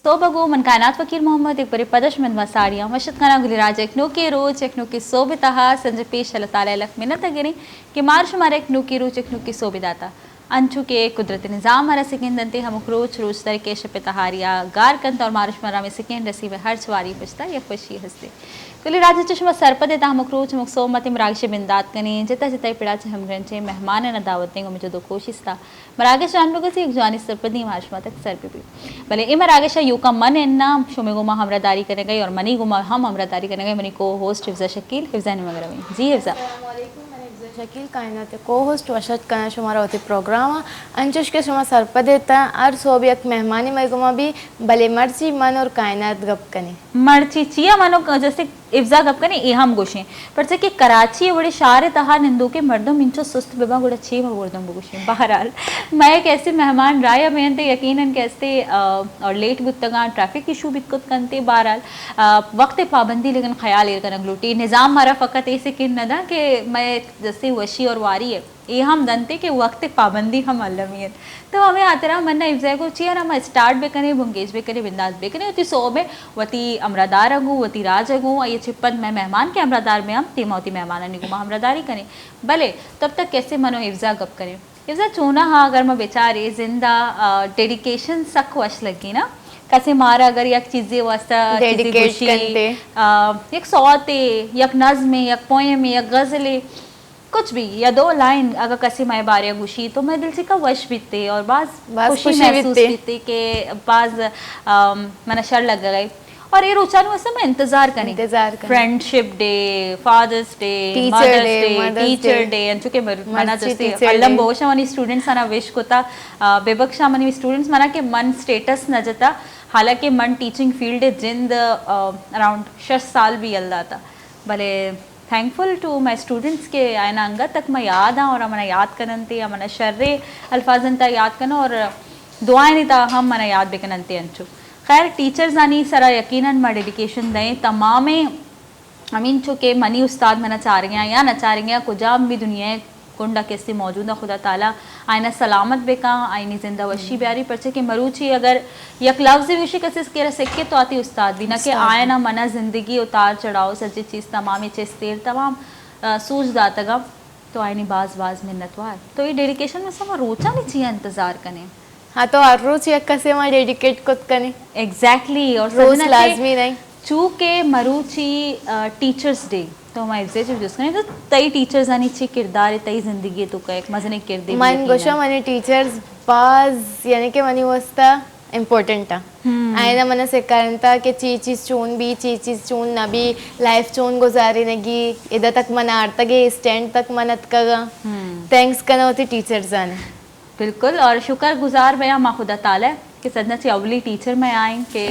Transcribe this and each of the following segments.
तो बगो मन कायनात फकीर मोहम्मद एक बरे पदश मन वसाड़ियाँ मशद खाना गुलिराज एकनो के रोज एकनो की सोबितहा संजय पेश अल्लाह ताला लक मिन्नत गिरी कि मार्श मारे एकनो की रोज एकनो की सोबिदाता अंचु के कुदरती निज़ाम हरा सेकेंड दंते हम रोज रोज तरीके शपे तहारिया गार कंत और मार्श मरा में सेकेंड रसी में हर सवारी बचता या खुशी हंसते कुली राज चश्मा सरपद देता हम रोज मुख सोमति मरागश बिंदात कने जिता जिता पिड़ा से हम ग्रंचे मेहमान न दावत देंगे मुझे दो कोशिश था मरागश जान लोगों से एक जानी सरपदी मार्श तक सर पे भी भले ए मरागश यू का मन एन्ना शुमे गुमा हमरादारी करेंगे और मनी गुमा हम हमरादारी करेंगे मनी को होस्ट हिफ्जा शकील हिफ्जा निमगरवी जी हिफ्जा शकील कायनात को होस्ट वशत करना शुमारा होती प्रोग्राम अंचुश के शुमा सरपद देता और सोबियत मेहमानी मरगुमा भी भले मर्ची मन और कायनात गप कने मर्ची चिया मनो जैसे इफ्जा गप कने ए हम गोशे पर से कि कराची बड़े शारे तहा निंदो के मर्दम इंचो सुस्त बिबा गुड़ा छी मगोरदम गोशे बहरहाल मैं कैसे मेहमान राया में ते यकीनन कैसे और लेट बुतगा ट्रैफिक इशू बितकुत कंते बहरहाल वक्त पाबंदी लेकिन ख्याल ये करन ग्लूटी निज़ाम मारा फ़कत ऐसे कि नदा कि मैं जैसे वशी और वारी है ये हम दंते के वक्त पाबंदी हम अलमियत तो हमें आतरा मन इफ्जा को चाहिए ना हम स्टार्ट भी करें बुंगेज भी करें बिंदास भी करें वती सो में वती अमरादार अगू वती राज अगू ये छिपन मैं मेहमान के अमरादार में हम तीमौती मेहमान निगुमा हमरादारी करें भले तब तक कैसे मनो इफ्जा गप करें इफ्जा चूना हाँ अगर मैं बेचारे जिंदा डेडिकेशन सक वश लगी ना कैसे मारा अगर एक चीज़ें वास्ता डेडिकेट करते एक सौते एक नज़्म एक पोएम एक गज़ल कुछ भी या दो लाइन अगर कसी माए बारे गुशी तो मैं दिल से का वश बीतते और बाज खुशी महसूस बीतते के बाज मैंने शर लग गई और ये रोचानु ऐसा मैं इंतजार करें friendship day father's day mother's day teacher day चुके मना जैसे अल्लम बोशा मनी स्टूडेंट्स आना विश कोता बेबक्षा मनी स्टूडेंट्स मना के मन स्टेटस न जता हालांकि मन टीचिंग फील्ड जिंद अराउंड 6 साल भी अल्लाह था भले थैंकफुल टू माई स्टूडेंट्स के आयना अंगा तक मैं याद हाँ और मैंने याद करनते या मैंने शर्रे अल्फाजन ता याद करना और दुआएं नहीं था हम मैंने याद भी करनते अंचु खैर टीचर्स आनी सरा यकीनन मैं डेडिकेशन दें तमाम अमीन चुके मनी उस्ताद मैंने चाह रही हैं या न चाह रही हैं कुजाम भी दुनिया कुंडा कैसे मौजूदा खुदा ताला आयना सलामत बेका आईनी जिंदा वशी ब्यारी परचे के मरूची अगर यक लफ्ज़ विषय कैसे केरा सिक्के तो आती उस्ताद भी ना कि आयना मना जिंदगी उतार चढ़ाओ सच्ची चीज़ तमाम चेस तेर तमाम सूझ दातगा तो आयनी बाज बाज मिन्नतवार तो ये डेडिकेशन में सब रोचा नहीं चाहिए इंतज़ार करें हाँ तो हर रोज एक कसे वहाँ डेडिकेट खुद करें एग्जैक्टली और रोज लाजमी नहीं चूँकि मरूची टीचर्स डे तो मैं इफ्जे जब जिसने तो तई टीचर्स आनी ची किरदार है तई जिंदगी तो का एक मजने किरदे मन गोशा मने टीचर्स बाज यानी कि मनी वस्ता इम्पोर्टेंट था आयना मन से कारण था कि चीज चून भी चीज चून ना भी लाइफ चून गुजारी नगी इधर तक मन आरता गे स्टैंड तक मनत कगा थैंक्स करना होती टीचर्स आने बिल्कुल और शुक्र गुजार मैं माँ खुदा ताला कि सदना से अवली टीचर में आए कि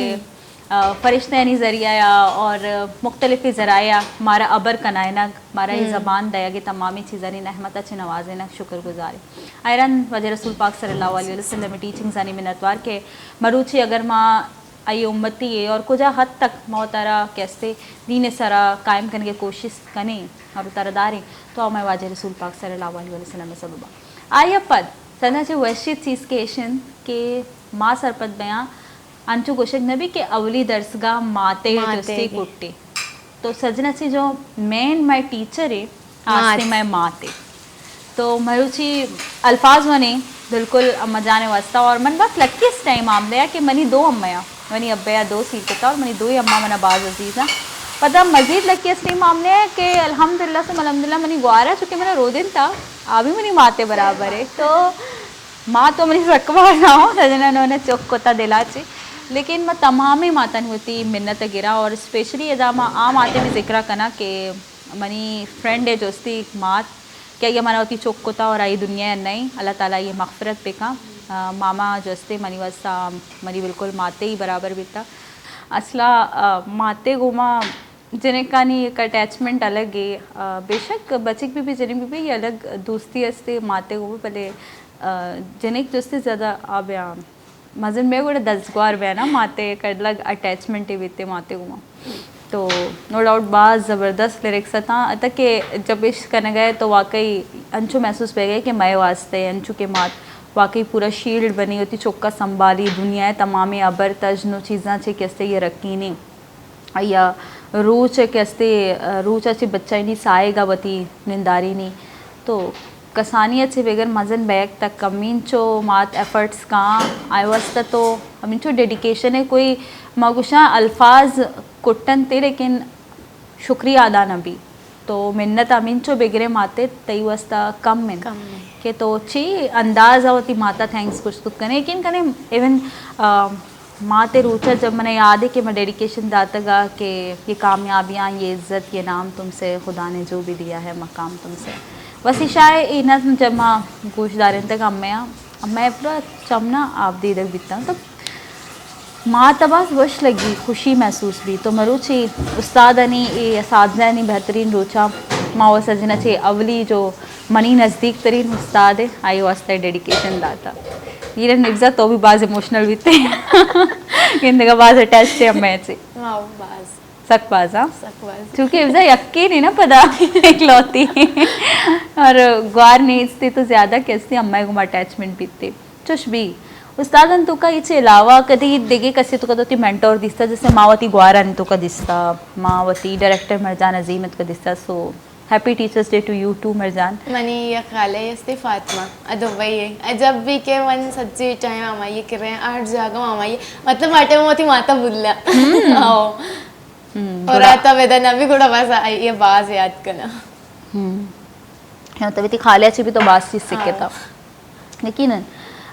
फरिश्ते यानी ज़रिया और मुख्तलिफ़ ज़राया मारा अबर कनायना मारा ये ज़बान दया के तमामी चीज़ां नहमत अच्छे नवाजे न शुक्र गुजारे आयरन वजह रसूल पाक सल्लल्लाहु अलैहि वसल्लम में टीचिंग जानी मिन्नतवार के मरूची अगर माँ आई उम्मती है और कुछ हद तक मौ तारा कैसे दीन सरा कायम करने की कोशिश करें और तारादारें तो मैं वाजह रसूल पाक सल्लल्लाहु अलैहि वसल्लम में सबबा आया पद सना से वशीद चीज़ के एशन के माँ सरपत बयां अंचु गोशक नबी के अवली दरसगाह माते जस्ती कुट्टी तो सजना से जो मेन माय टीचर है आज से मैं माते तो मरुची अल्फाज मने बिल्कुल अम्मा जाने वास्ता और मन बात लकी इस टाइम आमदया कि मनी 2 अम्मा मनी अब्बया 2 सीट था और मनी 2 ही अम्मा मना बाज अजीज़ा पता मजीद लकी इस टाइम आमने है कि अल्हम्दुलिल्लाह से अलहमदिल्ला मनी गुआरा चुके मैंने रो दिन था अभी मनी माते बराबर है तो माँ तो मनी रकवा ना हो सजना उन्होंने चौक कोता दिलाची लेकिन मैं तमाम मातन होती मिन्नत गिरा और स्पेशली एदामा आम आते भी जिक्र करना कि मनी फ्रेंड है जोस्ती मात क्या ये मना होती चौक कोता और आई दुनिया नहीं अल्लाह ताला ये मग़फ़िरत बेका मामा जोस्ते मनी वस्ता मनी बिल्कुल माते ही बराबर बीता असला माते गुमा जिन्हें का नहीं एक अटैचमेंट अलग है बेशक बच्चे भी जिन्हें भी अलग दोस्ती हस्ते माते गो पहले जिन्हें दोस्ती ज़्यादा अब मजन में गोड़े 10 गुआर बया ना माते कदलग अटैचमेंट ही बीते माते गुमा तो नो डाउट बाज़ ज़बरदस्त लिरिक्स था अतः के जब इश्क करने गए तो वाकई अंचु महसूस पे गए कि मैं वास्ते अंचु के मात वाकई पूरा शील्ड बनी होती चौका संभाली दुनिया तमाम अबर तज नो चीज़ा चे कैसे ये रखी नहीं या रूच कैसे रूच अच्छी बच्चा नहीं साएगा वती निंदारी नहीं तो कसानियत से बगैर मजन बैग तक कमींचो मात एफर्ट्स कहाँ आए वास्ता तो अमींचो डेडिकेशन है कोई मगुशा अल्फाज कुटन थे लेकिन शुक्रिया अदा नबी तो मिन्नत अमींचो बेगरे माते तई वास्ता कम में के तो ची अंदाज़ होती माता थैंक्स कुछ तो कने लेकिन कने इवन माते रूचा जब मैंने याद है कि मैं डेडिकेशन दातगा कि ये कामयाबियाँ ये इज़्ज़त ये नाम तुमसे खुदा ने जो भी दिया है मकाम तुमसे वसी शायद इन्हें जब माँ गोशदार तक अम्मा पूरा चमना आप दे दे बीतता तो माँ तबास वश लगी खुशी महसूस भी तो मरुची उस्ताद अनी साधना अनी बेहतरीन रोचा माँ वो सजना चाहिए अवली जो मनी नज़दीक तरीन उस्ताद है आई वास्ते डेडिकेशन दाता ये निफ्जा तो भी बाज इमोशनल भी थे इन का बाज अटैच थे अम्मे से सकबाज हाँ क्योंकि इफ्जा यक्की नहीं ना पता इकलौती और ग्वार नहीं थी तो ज़्यादा कैसे अम्मा को अटैचमेंट भी थे चुश भी उस्तादन तुका इचे अलावा कधी देगे कसे तुका तो ती मेंटोर दिसता जैसे मावती ग्वारन तुका दिसता मावती डायरेक्टर मरजान अजीम तुका दिसता so happy teachers day to you too मरजान मनी या खाले यस्ते फातिमा अदुबई है जब भी के वन सच्ची टाइम मामा ये कर रहे हैं 8 जागा मामा ये मतलब माटे मोती माता बुल्ला आओ और आता वेदना भी गुड़ा बस ये बाज याद करना तभी ती खाले भी तो बास चीज सीखे था लेकिन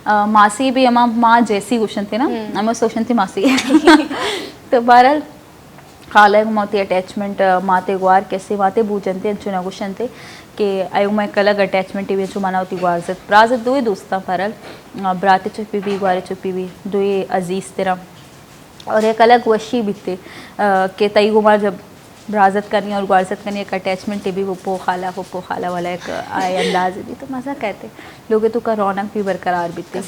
मासी भी अमा माँ जैसी क्वेश्चन थे ना अमा सोचन थी मासी तो बहरहाल खाला मोती अटैचमेंट माते ग्वार कैसे माते बूझन थे चुना क्वेश्चन थे कि आयु में एक अलग अटैचमेंट भी चुमाना होती ग्वारजत प्राजत दो ही दोस्त बहरहाल बराते चुपी भी ग्वारे चुपी भी दो ही अजीज़ तेरा और एक अलग वशी भी थे कि तई गुमार जब बराजत करनी और ग्वारजत करनी एक अटैचमेंट भी वो पो खाला वाला एक आए अंदाज भी तो मज़ा कहते लोग तो का रौनक भी बरकरार भी थे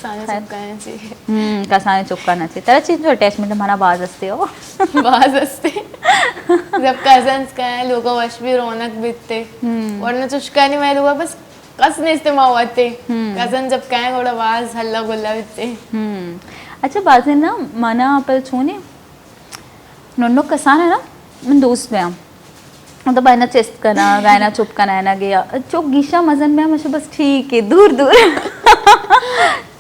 कसाने चुपकाना चाहिए तरह चीज़ जो अटैचमेंट हमारा बाज हंसते हो बाज हंसते जब कजन्स का है लोगों वश भी रौनक बीतते वरना चुशका नहीं मैं लोग बस कस नहीं इस्तेमाल होते कजन जब कहें थोड़ा बाज हल्ला गुल्ला बीतते अच्छा बाजें ना माना पर छूने नन्नो कसाना ना मैं दोस्त में मतलब बायना चेस्ट करना गायना चुप करना है ना गया चौक गिशा मजन में मुझे बस ठीक है दूर दूर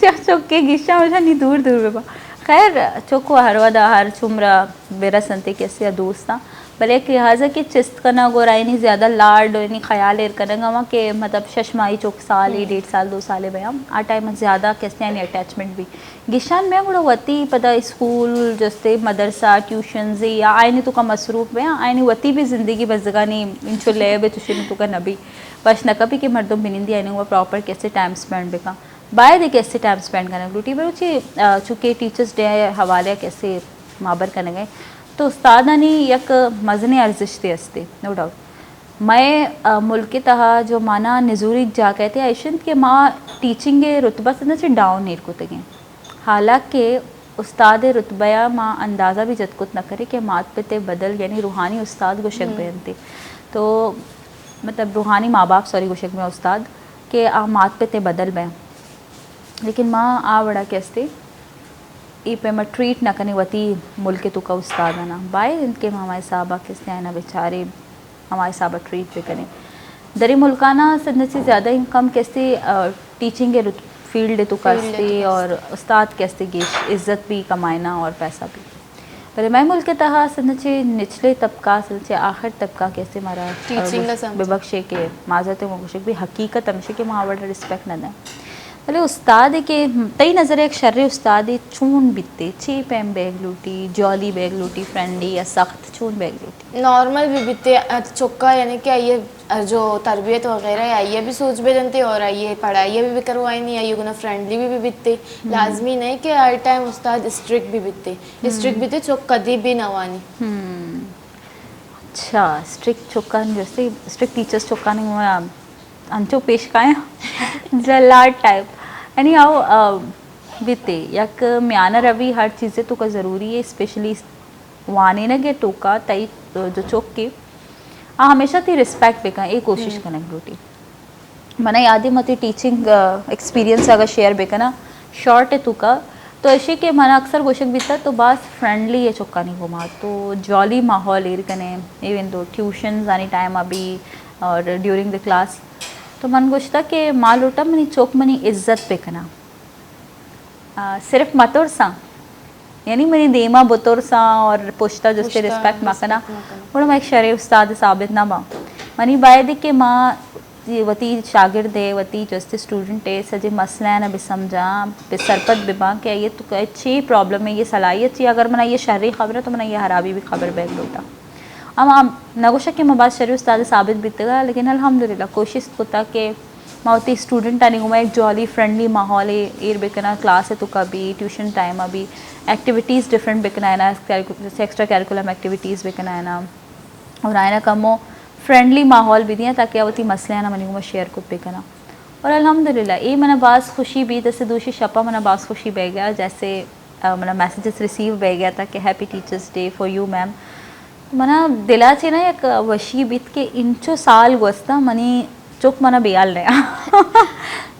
चौक के गिशा मुझे नहीं दूर दूर में खैर चौको हर वदा हर चुमरा बेरा संते कैसे दोस्त था भले एक लिहाजा कि चिस्त करना गोराई नहीं ज़्यादा लाड नहीं ख्याल एर करेंगे वहाँ के मतलब शशमाई चौक साल 1.5 साल 2 साल भैया आ टाइम में ज़्यादा कैसे यानी अटैचमेंट भी गिशान में गुड़ा वती पता स्कूल जैसे मदरसा ट्यूशन या आयनी तो का मसरूफ में आयनी वती भी ज़िंदगी बजगा नहीं इंचो ले बे तुझे तो का नबी बस न कभी कि मर्दों बिनिंदी आयनी हुआ प्रॉपर कैसे टाइम स्पेंड बेका बाय दे कैसे टाइम स्पेंड करना लूटी पर चूँकि टीचर्स डे हवाले कैसे माबर करने गए तो उस्तादानी यक मजने अर्जिश थे हस्ते नो डाउट मैं मुल्क तहा जो माना नजूरी जा कहते आयशन के माँ टीचिंग रुतबा से डाउन नहीं को तगे हालांकि उस्ताद रुतबया माँ अंदाज़ा भी जतकुत न करे कि मात पे ते बदल यानी रूहानी उस्ताद गुशक बयान थे तो मतलब रूहानी माँ बाप सॉरी गुशक में उस्ताद के आ मात पे ते बदल बयान लेकिन माँ आ बड़ा कैसे ई पे मैं ट्रीट ना करने वती मुल्क तो का उस्ताद ना बाय इनके हमारे साहबा किसने आए ना बेचारे हमारे साहबा ट्रीट भी करें दरी मुल्काना सदन से ज़्यादा इनकम कैसे टीचिंग के फील्ड तो करते और उस्ताद कैसे इज़्ज़त भी कमाना और पैसा भी पर मैं मुल्क के तहा सदन से निचले तबका से आखिर तबका कैसे मारा टीचिंग बेबख्शे के माजरत मुबशक भी हकीकत हमशे के वहाँ बड़ा रिस्पेक्ट न दें भले उस्ताद के तई नज़र एक शर्र उस्ताद चून बितते ची पैम बैग लूटी जॉली बैग लूटी फ्रेंडली या सख्त चून बैग लूटी नॉर्मल भी बितते चुक्का यानी कि आइए जो तरबियत वगैरह आइए भी सोच भी जनते और आइए पढ़ाई भी करवाई नहीं आइए गुना फ्रेंडली भी बितते लाजमी नहीं कि हर टाइम उस्ताद स्ट्रिक्ट भी बितते स्ट्रिक्ट बितते चुक कदी भी नवानी अच्छा स्ट्रिक्ट चुक्का जैसे स्ट्रिक्ट टीचर्स चुक्का नहीं हुआ अंचो पेश काय जलाड टाइप यानी आओ बीते यक म्याना रवि हर चीज़ें तो का ज़रूरी है स्पेशली वाने न गे टोका तई जो चौक के हमेशा थी रिस्पेक्ट पे का एक कोशिश करने रोटी मना याद मती टीचिंग एक्सपीरियंस अगर शेयर बेकना शॉर्ट है तुका तो ऐसे कि मना अक्सर गोशक बीता तो बस फ्रेंडली ये चुक्का नहीं घुमा तो जॉली माहौल एर कने इवन दो ट्यूशन आनी टाइम अभी और ड्यूरिंग द क्लास तो मन गोश्ता कि माल उठा मनी चौक मनी इज्जत बेकना सिर्फ मतोर सा यानी मनी देमा बुतोर सा और पुश्ता जिससे रिस्पेक्ट माकना और मैं एक शरे उस्ताद साबित ना बा मनी बायद के माँ वती शागिर्द है वती जस्ते स्टूडेंट है सजे मसला है ना भी समझा भी सरपत बिबा क्या ये तो अच्छी प्रॉब्लम है ये सलाहियत थी अगर मना ये शर्री खबर है तो मना ये हराबी भी खबर बैग लोटा अब नगोशा के मैं बात शर्री उस्ताद साबित बीतेगा लेकिन अल्हम्दुलिल्लाह कोशिश होता कि माउती स्टूडेंट आने को मैं एक जॉली फ्रेंडली माहौल है एर बेकना क्लास है तो कभी ट्यूशन टाइम अभी एक्टिविटीज़ डिफरेंट बेकना है ना एक्स्ट्रा कैरिकुलम एक्टिविटीज़ बेकना है ना और आए ना कमो फ्रेंडली माहौल भी दिया ताकि आवती मसले ना मनी को मैं शेयर कुछ बेकना और अल्हम्दुलिल्लाह ये मना बास खुशी भी जैसे दूसरी शपा मना बास खुशी बह गया जैसे मना मैसेजेस रिसीव बह गया था कि happy teachers day for you ma'am मना दिला चे ना एक वशी बीत के इंचो साल गोस्ता मनी चुक मना बेयाल रहा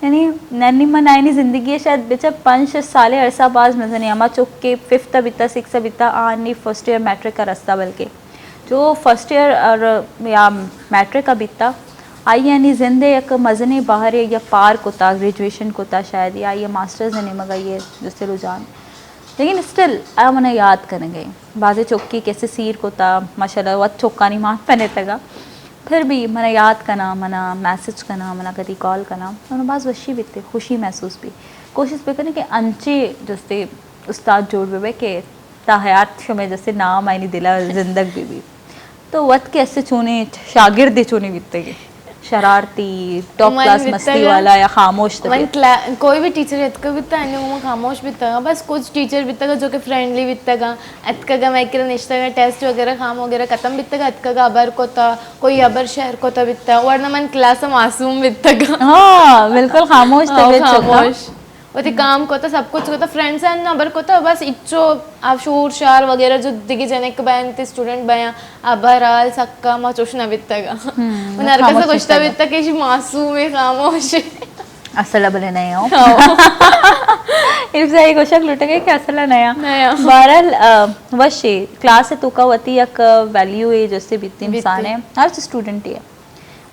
यानी नैनी मन आईनी ज़िंदगी शायद बेचा 5-6 साल अरसा बाज मज़ा नहीं अमा चुक के 5th बिता 6th बिता आनी फर्स्ट ईयर मैट्रिक का रास्ता बल्कि जो फर्स्ट ईयर और या मैट्रिक का बीता आई यानी जिंदे एक मज़ने बाहर या पार कोता ग्रेजुएशन कोता शायद या ये मास्टर्स ने मगा ये जिससे रुझान लेकिन स्टिल आ मना याद करेंगे बाजे चौकी कैसे सीर कोता माशाल्लाह वह चौका नहीं मार पहने तगा फिर भी मना याद करना मना मैसेज करना मना कभी कॉल करना उन्होंने बाज़ वशी बीते खुशी महसूस भी कोशिश भी करने कि अंचे जैसे उस्ताद जोड़ बे के ताहयात में जैसे नाम आईनी दिला जिंदगी भी तो वत के ऐसे चुने शागिर्द चुने बीते के शरारती टॉप क्लास मस्ती वाला या खामोश कोई भी टीचर इतका बिता है खामोश बिता बस कुछ टीचर बिता जो कि फ्रेंडली बिता अतका मैं निश्ता टेस्ट वगैरह खाम वगैरह खत्म बिता अतका अबर कोता कोई अबर शहर कोता बिता वरना मन क्लास मासूम बिता हाँ बिल्कुल खामोश खामोश वो काम को तो सब कुछ को तो फ्रेंड्स हैं अबर को तो बस इच्छो आप शोर शार वगैरह जो दिगी जने के बयान थे स्टूडेंट बया अबर आल सक्का मा चोशना बितगा उन हर कैसे कुछ तो बितगा कि मासूम है खामोश असल बले नहीं हो इस एक कोशक लुट गए कि असल नया बहरहाल वशे क्लास है तुका वती एक वैल्यू है जैसे बीती इंसान है हर स्टूडेंट है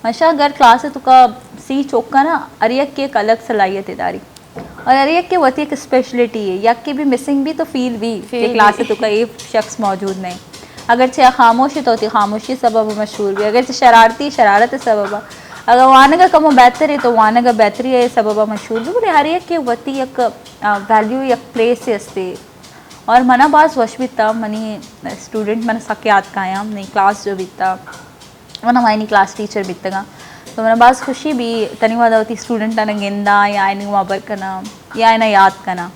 माशा अगर क्लास है तुका सी चौका ना अरियक की एक अलग सलाहियत है दारी और अरे के वती एक स्पेशलिटी है या के भी मिसिंग भी तो फील भी क्लास है तो का एक शख्स मौजूद नहीं अगर चाहे खामोश है तो होती खामोशी सबब मशहूर भी अगर शरारती शरारत है सबब अगर वाने का कम बेहतर है तो वाने का बेहतरी है सबब मशहूर भी बोले हर एक के वती एक वैल्यू एक प्लेस है अस्ते और मना बास वश बीता मनी स्टूडेंट मन सख्यात कायम नहीं क्लास जो बीता मना मायनी क्लास टीचर बीतगा तो मेरा बास खुशी भी तनी वादा होती स्टूडेंट आना गेंदा या आईने वाबर करना या आईना याद करना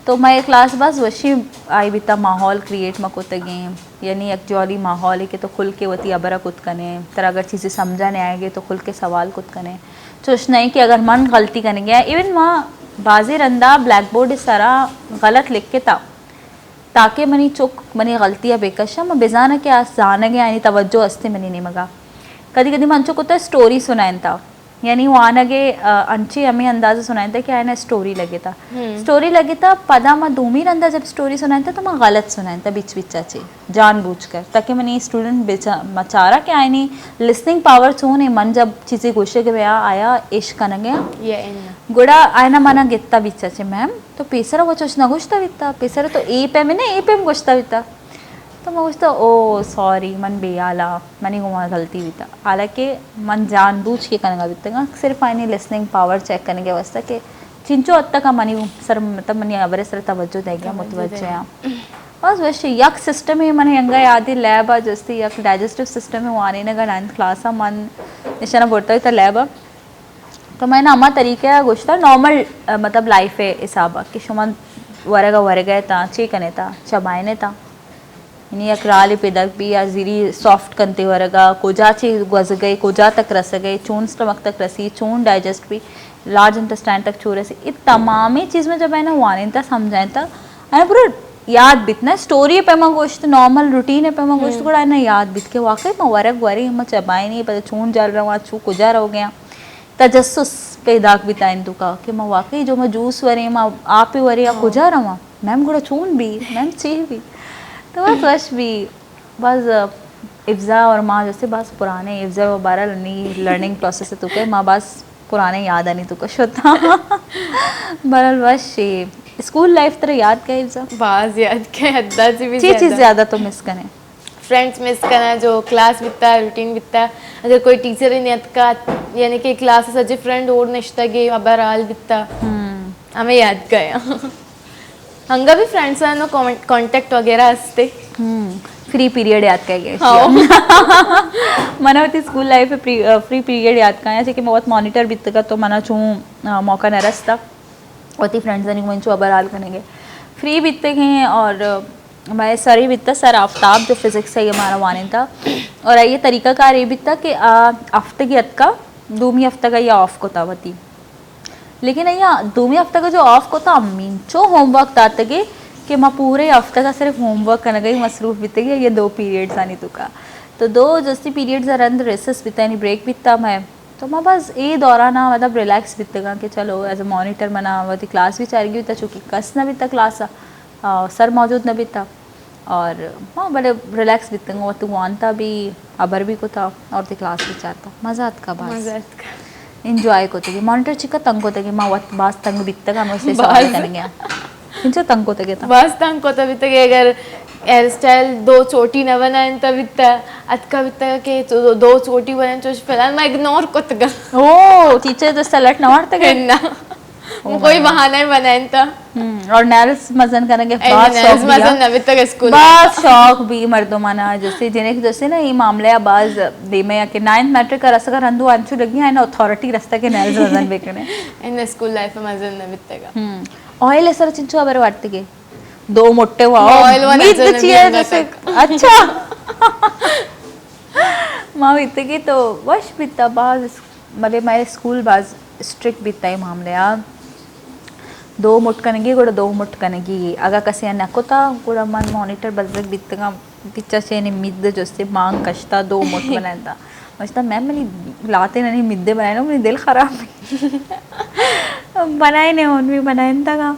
तो मैं क्लास बस वशी आई बीता माहौल क्रिएट मकोते गेम यानी एक जॉली माहौल है कि तो खुल के वती अबरा कुछ कने तरह अगर चीज़ें समझा नहीं आएगी तो खुल के सवाल कुछ कने चुश नहीं कि अगर मन गलती करने गया इवन वहाँ बाजी रंदा ब्लैक बोर्ड इस तरह गलत लिख के था ताकि मनी चुक मनी गलतियाँ बेकशा मैं बेजाना क्या जाने गया यानी तवज्जो अस्ते मनी नहीं मगा कभी कभी मंचो को तो स्टोरी सुनाइन था यानी वो आने अंची हमें अंदाज़ा सुनाइन था कि आने स्टोरी लगे था पदा मैं दूमी रंदा जब स्टोरी सुनाइन था तो मैं गलत सुनाइन था बीच बीच चाची जानबूझकर ताकि मैंने स्टूडेंट मचारा कि आईनी लिसनिंग पावर चूने मन जब चीज़ें गोशे के भैया आया इश्क करने गया गुड़ा आयना मना गित्ता बीच चाचे मैम तो पेसरा वो चोचना गोश्ता बीता पेसरा तो ए पे में ना ए पे में गोश्ता बीता तो मैं पूछता ओ सॉरी मन बेयाला मनी घुमा गलती भी था हालांकि मन जानबूझ के करने बीतेगा सिर्फ आईनी लिसनिंग पावर चेक करने के वास्ते कि चिंचो हद तक मनी सर मतलब मनी अवरे सर तवज्जो देगा मुतवज्जो बस वैसे यक सिस्टम है मन यंगा याद है लैब आ जैसे यक डाइजेस्टिव सिस्टम है वाने नगर 9th क्लास मन निशाना बोलता था लैब तो मैंने अम्मा तरीके गोश्ता नॉर्मल मतलब लाइफ है हिसाब कि शुमन वरगा था चीकने था चबायने था इन्हीं अकराली पेदक भी या जीरी सॉफ्ट कंते वरगा कोजा ची गज गए कोजा तक रस गए चून स्टमक तक रसी चून डाइजेस्ट भी लार्ज इंटेस्टाइन तक छू रसी ये तमाम चीज़ में जब है ना वाने था समझाए था है पूरा याद बीतना स्टोरी पे मैं गोश्त नॉर्मल रूटीन है पे मैं गोश्त को याद बीत के वाकई मैं वरग वरी मैं चबाई नहीं पता चून जल रहा हूँ छू कुजा हो गया तजस्सुस पे दाग बिताइन तुका कि मैं वाकई जो मैं जूस वरी मैं आप ही वरी या कुजा रहा मैम गुड़ा चून भी मैम ची भी तो बस वश भी बस इफ्जा और माँ जैसे बस पुराने इफ्जा व बारह लर्निंग प्रोसेस है तुके माँ बस पुराने याद आनी तुका शोता बरल वश स्कूल लाइफ तरह याद क्या इफ्जा बाज याद के हद्दा से भी ची चीज़ ज़्यादा तो मिस करें फ्रेंड्स मिस करना जो क्लास बिता रूटीन बिता अगर कोई टीचर इन का यानी कि क्लास सजे फ्रेंड और निश्ता गे अबर आल बिता हमें याद गया हंगा भी फ्रेंड्स नो कांटेक्ट वगैरह असते फ्री पीरियड याद काय गए हाँ मना होती स्कूल लाइफ फ्री पीरियड याद का जैसे कि बहुत मॉनिटर बीत का तो मना छू मौका न रसता होती फ्रेंड्स ने मंचू अबर हाल करेंगे फ्री बीतते गए और हमारे सर ही बीतता सर आफ्ताब जो फिजिक्स है ये हमारा वाने था और ये तरीका कार ये बीतता कि हफ्ते की अत का दूमी हफ्ते का ये ऑफ को था वती लेकिन यहाँ दूमी हफ्ते का जो ऑफ को था अम्मीन जो होमवर्क था कि मैं पूरे हफ्ते का सिर्फ होमवर्क करने गई मसरूफ बीतेगी ये 2 पीरियड्स आनी तुका तो 2 जैसे पीरियड्स अंदर रेसेस बीता यानी ब्रेक बीतता मैं तो मैं बस ये दौरान मतलब रिलैक्स बीतेगा कि चलो एज अ मॉनिटर मना वही क्लास भी चाहेगी बीता चूँकि कस न बीता क्लास सर मौजूद न बीता और हाँ बड़े रिलैक्स बीतेंगे वो तू वानता भी अबर भी को था और ती क्लास भी चाहता मज़ा का बात इंजॉय को तगी मॉनिटर चिका तंग को तगी माँ बास तंग बीतगा मैं उससे सवाल करेंगे इंचा तंग को तगे था बस तंग को तभी तक अगर हेयर स्टाइल 2 चोटी न बनाए तब इतना अतका बिता के 2 चोटी बनाए तो फिलहाल मैं इग्नोर को तगा ओ टीचर तो सलट न मारते गए ना कोई बहाना ही बनाए था और नेल्स मजन करेंगे नेल्स मजन अभी तक स्कूल बस शौक भी मर्दों माना जैसे जिन्हें जैसे ना ये मामले बाज दे में कि 9th मैट्रिक का रस्ता का रंदू अंशु लगी है ना अथॉरिटी रस्ता के नेल्स मजन बेकने इन स्कूल लाइफ में मजन अभी तक ऑयल असर चिंचो अबर वाटते के 2 मोटे ऑयल वन जैसे अच्छा माँ बीते की तो वश बीता बाज मतलब मेरे स्कूल बाज स्ट्रिक्ट बीता है मामले यार 2 मुठ कनेगी गुड़ा 2 मुठ कनेगी अगर कसे नकोता गुड़ा मन मॉनिटर बजक बीतगा टीचर से मिद्दे जैसे मांग कश्ता 2 मुठ बनाता मचता मैम मैंने लाते नहीं मिद्दे बनाए ना मेरी दिल खराब बनाए नहीं उन भी बनाए था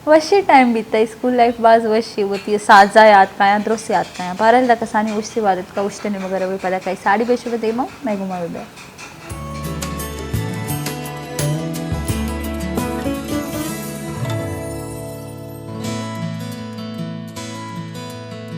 वशी टाइम बीतता स्कूल लाइफ बाज वशी होती है साजा याद पाया द्रोस याद पाया बारह तक कसानी उससे बाद का उस दिन वगैरह भी पता कहीं साड़ी बेचो दे मैं घुमा